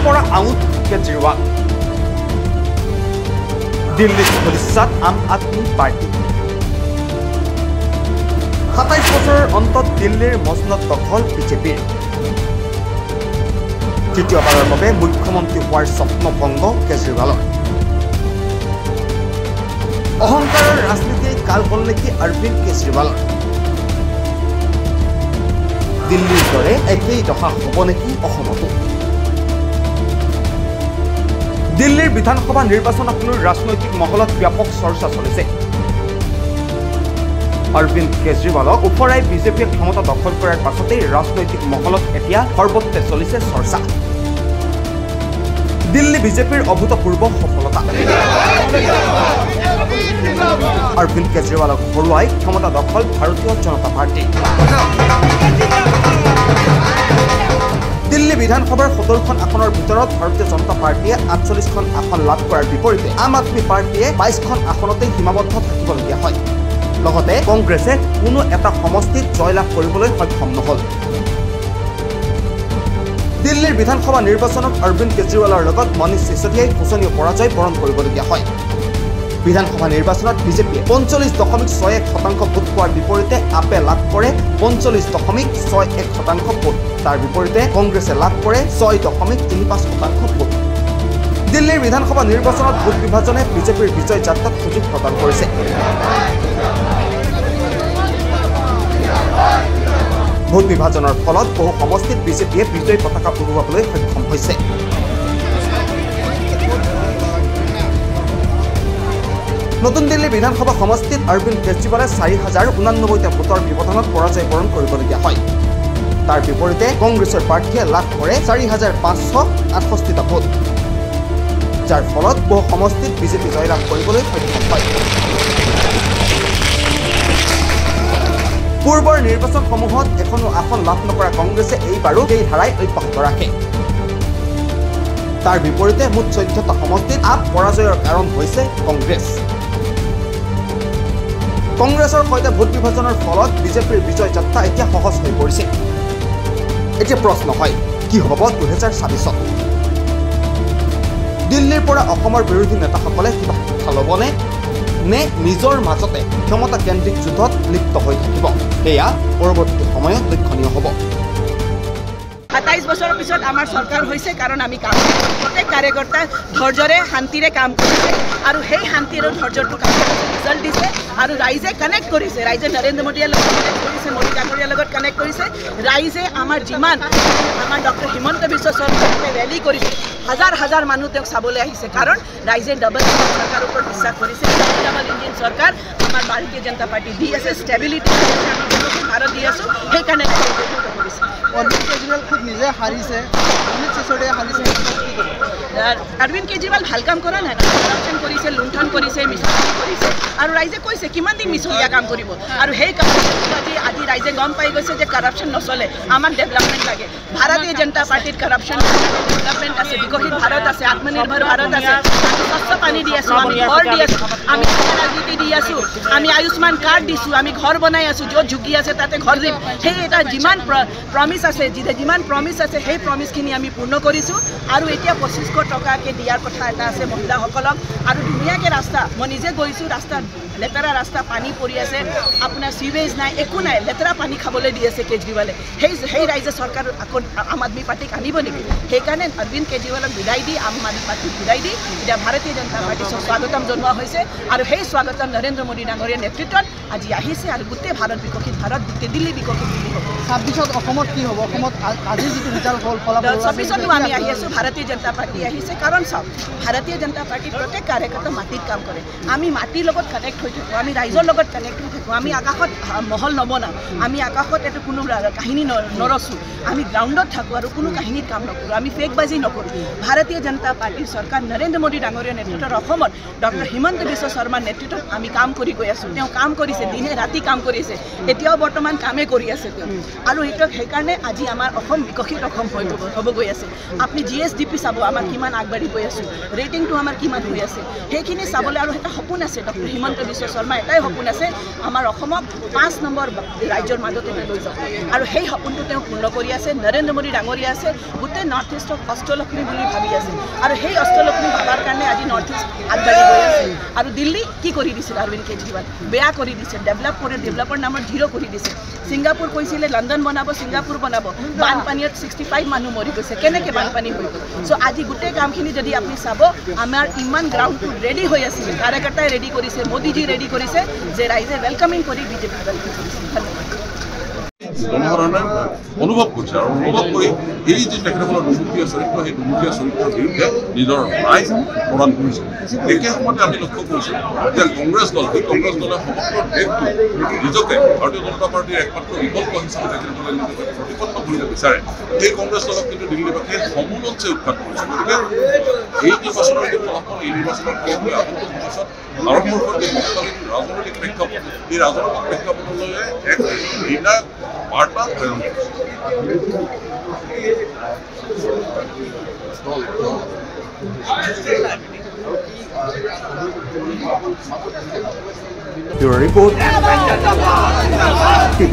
পৰা আউট কেজৰিৱাল দিল্লীত ভৱিষ্যত আম আদমি পাৰ্টি 27 বছৰৰ অন্তত দিল্লীৰ মসনদ দখল বিজেপিৰ তৃতীয়বাৰৰ বাবে মুখ্যমন্ত্ৰী হোৱাৰ স্বপ্ন ভংগ কেজৰিৱালৰ অহংকাৰৰ ৰাজনীতিৰ কাল হ'ল নেকি অৰবিন্দ কেজৰিৱালৰ দিল্লীৰ দৰে একেই দশা হ'ব নেকি অসমতো দিল্লীৰ বিধানসভা নিৰ্বাচনক লৈ ৰাজনৈতিক মহলত ব্যাপক চৰ্চা চলিছে অৰবিন্দ কেজৰিৱালক ওপৰাই বিজেপিয়ে ক্ষমতা দখল কৰাৰ পাছতেই ৰাজনৈতিক মহলত এতিয়া সৰ্বত্ৰে চলিছে চৰ্চা দিল্লী বিজেপিৰ অভূতপূৰ্ব সফলতা অৰবিন্দ কেজৰিৱালক হৰুৱাই ক্ষমতা দখল ভাৰতীয় জনতা পাৰ্টি দিল্লী বিধানসভাৰ 17খন আসনৰ ভিতৰত ভাৰতীয় জনতা পাৰ্টিয়ে 48খন আসন লাভ কৰাৰ বিপৰীতে আম আদমি পাৰ্টিয়ে 22খন আসনতে সীমাবদ্ধ থাকিবলগীয়া হয় লগতে কংগ্ৰেছে কোনো এটা সমষ্টিত জয়লাভ কৰিবলৈ সক্ষম নহল দিল্লীৰ বিধানসভা নিৰ্বাচনত অৰবিন্দ কেজৰিৱালৰ লগত মনীষ চিচোদিয়াই শোচনীয় পৰাজয় বৰণ কৰিবলগীয়া হয় বিধানসভা নিৰ্বাচনত বিজেপিয়ে 45.61% ভোট পোৱাৰ বিপৰীতে আপে লাভ কৰে 45.61% ভোট তাৰ বিপৰীতে কংগ্ৰেছে লাভ কৰে 6.35% ভোট দিল্লীৰ বিধানসভা নিৰ্বাচনত ভোট বিভাজনে বিজেপিৰ বিজয় যাত্ৰাত সুযোগ প্ৰদান কৰিছে ভোট বিভাজনৰ ফলত বহু সমষ্টিত বিজেপিয়ে বিজয় পতাকা উৰুৱাবলৈ সক্ষম হৈছে নতুন দিল্লী বিধানসভা সমষ্টিত অৰবিন্দ কেজৰিৱালে 4089টা ভোটৰ ব্যৱধানত পৰাজয় বৰণ কৰিবলগীয়া হয় তাৰ বিপৰীতে কংগ্ৰেছৰ প্ৰাৰ্থীয়ে লাভ কৰে 4568টা ভোট যাৰ ফলত বহু সমষ্টিত বিজেপি জয়লাভ কৰিবলৈ সক্ষম হয় পূৰ্বৰ নিৰ্বাচনসমূহত এখনো আসন লাভ নকৰা কংগ্ৰেছে এইবাৰো এই ধাৰাই অব্যাহত ৰাখে তাৰ বিপৰীতে মুঠ 14টা সমষ্টিত আপ পৰাজয়ৰ কাৰণ হৈছে কংগ্ৰেছ কংগ্ৰেছৰ সৈতে ভোট বিভাজনৰ ফলত বিজেপিৰ বিজয় যাত্ৰা এতিয়া সহজ হৈ পৰিছে এতিয়া প্ৰশ্ন হয় কি হ'ব 2024ত দিল্লীৰ পৰা অসমৰ বিৰোধী নেতাসকলে কিবা শিক্ষা ল'বনে নে নিজৰ মাজতে ক্ষমতা কেন্দ্ৰিক যুদ্ধত লিপ্ত হৈ থাকিব এয়া পৰৱৰ্তী সময়ত লক্ষণীয় হ'ব 27 বছৰৰ পিছত আমাৰ চৰকাৰ হৈছে কাৰণ আমি কাম প্ৰত্যেক কাৰ্যকৰ্তা ধৈৰ্যৰে শান্তিৰে কাম কৰিছে আৰু সেই শান্তি আৰু ধৈৰ্যটো কাম ৰিজাল্ট দিছে আৰু ৰাইজে কানেক্ট কৰিছে ৰাইজে নৰেন্দ্ৰ মোদীৰ লগত কানেক্ট কৰিছে মোদী ডাঙৰীয়াৰ লগত কানেক্ট কৰিছে ৰাইজে আমাৰ যিমান আমাৰ ডক্টৰ হিমন্ত বিশ্ব শৰ্মাই ৰেলী কৰিছে হাজাৰ হাজাৰ মানুহ তেওঁক চাবলৈ আহিছে কাৰণ ৰাইজে ডাবল চৰকাৰৰ ওপৰত বিশ্বাস কৰিছে ডাবল ইঞ্জিন চৰকাৰ আমাৰ ভাৰতীয় জনতা পাৰ্টি দি আছে ষ্টেবিলিটি ভাৰত দি আছোঁ সেইকাৰণে কৰিছে অৰবিন্দ কেজৰিৱাল খুব নিজে হাৰিছে মনীষ চিচোদিয়াই হাৰিছে অৰবিন্দ কেজৰিৱাল ভাল কাম কৰা নাই কৰাপশ্যন কৰিছে লুণ্ঠন কৰিছে মিছলীয়া কৰিছে আৰু ৰাইজে কৈছে কিমান দিন মিছলীয়া কাম কৰিব আৰু সেই কাম আজি ৰাইজে গম পাই গৈছে যে কৰাপশ্যন নচলে আমাক ডেভেলপমেণ্ট লাগে ভাৰতীয় জনতা পাৰ্টিত কৰাপশ্যন ডেভেলপমেণ্ট আছে বিকশিত ভাৰত আছে আত্মনিৰ্ভৰ ভাৰত আছে আমি স্বচ্ছ পানী দি আছোঁ আমি ঘৰ দি আছোঁ আমি ৰাজনীতি দি আছোঁ আমি আয়ুষ্মান কাৰ্ড দিছোঁ আমি ঘৰ বনাই আছোঁ য'ত ঝুঁকি আছে তাতে ঘৰ দিম সেই এটা যিমান প্ৰমিছ আছে যিমান প্ৰমিছ আছে সেই প্ৰমিছখিনি আমি পূৰ্ণ কৰিছোঁ আৰু এতিয়া 2500 টকাকৈ দিয়াৰ কথা এটা আছে মহিলাসকলক আৰু ধুনীয়াকৈ ৰাস্তা মই নিজে গৈছোঁ ৰাস্তা লেতেৰা ৰাস্তা পানী পৰি আছে আপোনাৰ চিৱেজ নাই একো নাই লেতেৰা পানী খাবলৈ দি আছে কেজৰিৱালে সেই ৰাইজে চৰকাৰ আকৌ আম আদমি পাৰ্টিক আনিব নেকি সেইকাৰণে অৰবিন্দ কেজৰিৱালক বিদায় দি আম আদমি পাৰ্টিক বিদায় দি এতিয়া ভাৰতীয় জনতা পাৰ্টিক স্বাগতম জনোৱা হৈছে আৰু সেই স্বাগতম নৰেন্দ্ৰ মোদী ডাঙৰীয়াৰ নেতৃত্বত আজি আহিছে আৰু গোটেই ভাৰত বিকশিত ভাৰত গোটেই দিল্লী বিকশিত দিল্লী হ'ব 26ত অসমত কি হ'ব অসমত আজি যিটো ৰিজাল্ট হ'ল ফলাফল 26তো আমি আহি আছোঁ ভাৰতীয় জনতা পাৰ্টি আহিছে কাৰণ চাওক ভাৰতীয় জনতা পাৰ্টি প্ৰত্যেক কাৰ্যকৰ্তা মাটিত কাম কৰে আমি মাটিৰ লগত কানেক্ট হৈ থাকোঁ আমি ৰাইজৰ লগত কানেক্ট হৈ থাকোঁ আমি আকাশত মহল নবনাওঁ আমি আকাশত এইটো কোনো কাহিনী নৰচোঁ আমি গ্ৰাউণ্ডত থাকোঁ আৰু কোনো কাহিনীত কাম নকৰোঁ আমি ফেকবাজি নকৰোঁ ভাৰতীয় জনতা পাৰ্টিৰ চৰকাৰ নৰেন্দ্ৰ মোদী ডাঙৰীয়াৰ নেতৃত্বত অসমত ডক্টৰ হিমন্ত বিশ্ব শৰ্মাৰ নেতৃত্বত আমি কাম কৰি গৈ আছোঁ তেওঁ কাম কৰিছে দিনে ৰাতি কাম কৰিছে এতিয়াও বৰ্তমান কামেই কৰি আছে তেওঁ আৰু সেইকাৰণে আজি আমাৰ অসম বিকশিত অসম হ'ব গৈ আছে আপুনি GSDP চাব আমাৰ কিমান আগবাঢ়ি গৈ আছোঁ ৰেটিংটো আমাৰ কিমান হৈ আছে সেইখিনি চাবলৈ আৰু এটা সপোন আছে ডক্টৰ হিমন্ত বিশ্ব শৰ্মা এটাই সপোন আছে আমাৰ অসমক 5 নম্বৰ ৰাজ্যৰ মাজতে লৈ যাব আৰু সেই সপোনটো তেওঁ পূৰ্ণ কৰি আছে নৰেন্দ্ৰ মোদী ডাঙৰীয়া আছে গোটেই নৰ্থ ইষ্টক অষ্টলক্ষ্মী বুলি ভাবি আছে আৰু সেই অষ্টলক্ষ্মী ভাবাৰ কাৰণে আজি নৰ্থ ইষ্ট আগবাঢ়ি গৈ আছে আৰু দিল্লী কি কৰি দিছিল অৰবিন্দ কেজৰিৱাল বেয়া কৰি দিছে ডেভেলপৰ নামত জিৰ' কৰি দিছে ছিংগাপুৰ কৈছিলে লণ্ডন বনাব ছিংগাপুৰ বনাব বানপানীত 65 মানুহ মৰি গৈছে কেনেকৈ বানপানী হৈ গ'ল চ' আজি গোটেই কামখিনি যদি আপুনি চাব আমাৰ ইমান গ্ৰাউণ্ডটো ৰেডি হৈ আছিল কাৰ্যকৰ্তাই ৰেডি কৰিছে মোদীজী ৰেডি কৰিছে যে ৰাইজে ৱেলকামিং কৰি বিজেপি ৱেলকাম কৰিছে ধন্যবাদ জনসাধাৰণে অনুভৱ কৰিছে আৰু অনুভৱ কৰি এই যে তেখেতসকলৰ দুমুখীয়া চৰিত্ৰ সেই দুমুখীয়া চৰিত্ৰৰ বিৰুদ্ধে নিজৰ ৰায় প্ৰদান কৰিছে একে সময়তে আমি লক্ষ্য কৰিছোঁ যে কংগ্ৰেছ দলে সমগ্ৰ দেশটো নিজকে ভাৰতীয় জনতা পাৰ্টীৰ একমাত্ৰ বিকল্প হিচাপে তেখেতসকলে নিজকে প্ৰতিপন্ন কৰিব বিচাৰে সেই কংগ্ৰেছ দলক কিন্তু দিল্লীবাসীয়ে সমূলঞ্চে উৎখাত কৰিছে গতিকে এই নিৰ্বাচনৰ যে ফলাফল এই নিৰ্বাচনৰ ফলাফলে আগন্তুক সময়ছোৱাত ভাৰতবৰ্ষৰ যে তৎকালীন ৰাজনৈতিক প্ৰেক্ষাপট এই ৰাজনৈতিক প্ৰেক্ষাপটলৈ এক নিৰ্ণায়ক বাৰ্তা প্ৰেৰণ কৰিছে Bureau Report, TV